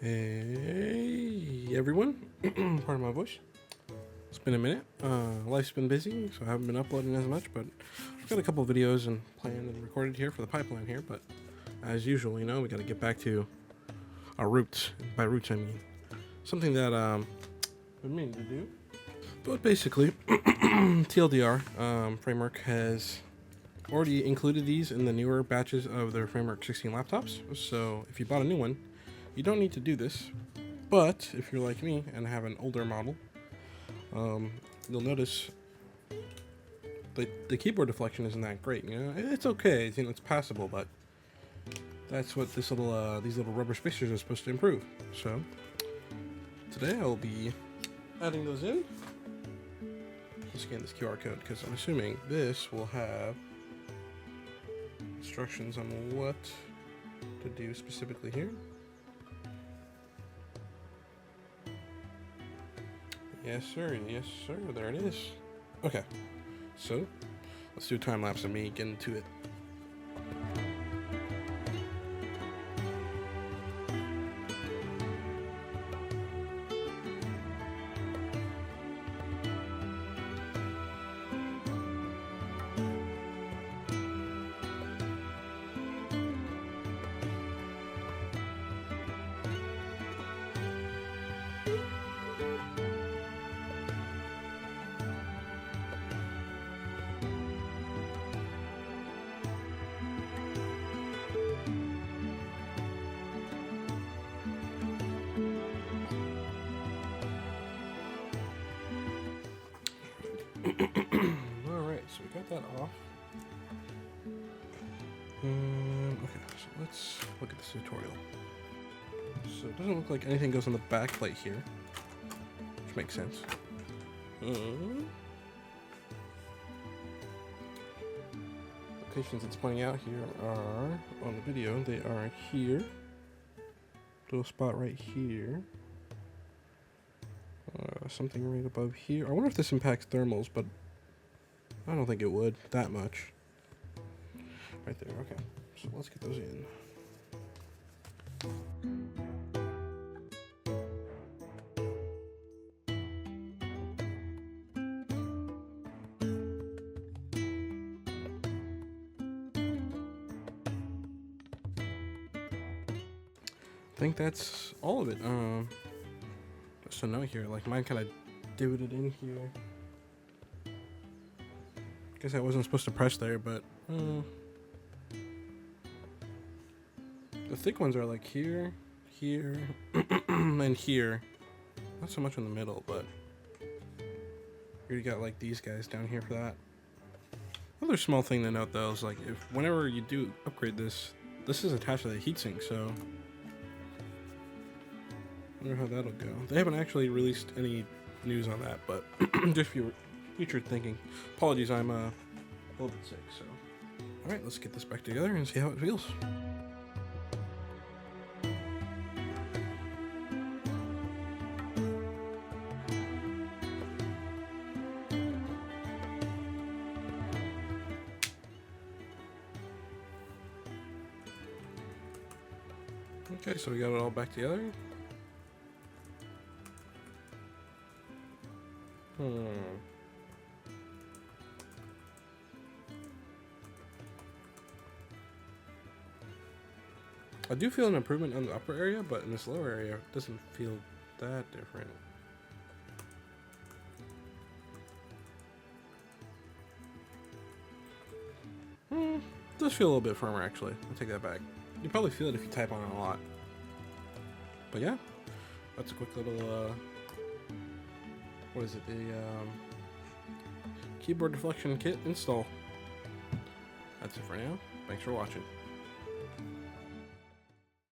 Hey everyone, pardon my voice. It's been a minute. Life's been busy, so I haven't been uploading as much, but I've got a couple videos and planned and recorded here for the pipeline here, but as usual, you know, we got to get back to our roots. By roots, I mean something that I've been meaning to do. But basically, TLDR Framework has already included these in the newer batches of their Framework 16 laptops, so if you bought a new one, you don't need to do this. But if you're like me and have an older model, you'll notice the keyboard deflection isn't that great. You know, it's okay. You know, it's passable, but that's what this little these little rubber spacers are supposed to improve. So today I'll be adding those in. Let's scan this QR code because I'm assuming this will have instructions on what to do specifically here. Yes, sir. Yes, sir. There it is. Okay. So, let's do a time lapse of me getting to it. Alright, so we got that off. Okay, so let's look at this tutorial. So it doesn't look like anything goes on the back plate here, which makes sense. Locations it's pointing out here are, on the video, they are here. Little spot right here. Something right above here. I wonder if this impacts thermals, but I don't think it would that much. Right there, okay. So let's get those in. I think that's all of it. Just a note here, like mine kind of divoted in here. Guess I wasn't supposed to press there, but the thick ones are like here, here, and here. Not so much in the middle, but here you got like these guys down here for that. Another small thing to note though is like if whenever you do upgrade this, this is attached to the heatsink, so I wonder how that'll go. They haven't actually released any news on that, but just future thinking. Apologies, I'm a little bit sick, so. Alright, let's get this back together and see how it feels. Okay, so we got it all back together. I do feel an improvement on the upper area, but in this lower area, it doesn't feel that different. It does feel a little bit firmer, actually. I'll take that back. You probably feel it if you type on it a lot. But yeah, that's a quick little, what is it, the keyboard deflection kit install. That's it for now. Thanks for watching.